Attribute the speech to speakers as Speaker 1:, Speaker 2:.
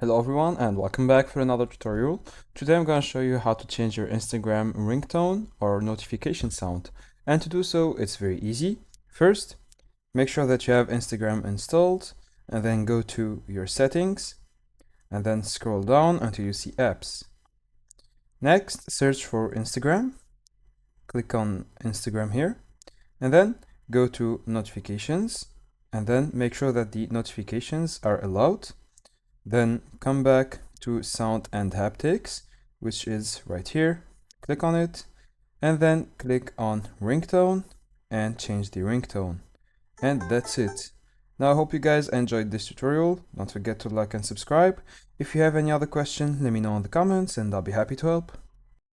Speaker 1: Hello everyone and welcome back for another tutorial. Today I'm going to show you how to change your Instagram ringtone or notification sound. And to do so, it's very easy. First, make sure that you have Instagram installed and then go to your settings and then scroll down until you see apps. Next, search for Instagram. Click on Instagram here and then go to notifications and then make sure that the notifications are allowed. Then come back to sound and haptics, which is right here. Click on it and then click on ringtone and change the ringtone. And that's it. Now I hope you guys enjoyed this tutorial. Don't forget to like and subscribe. If you have any other question, let me know in the comments and I'll be happy to help.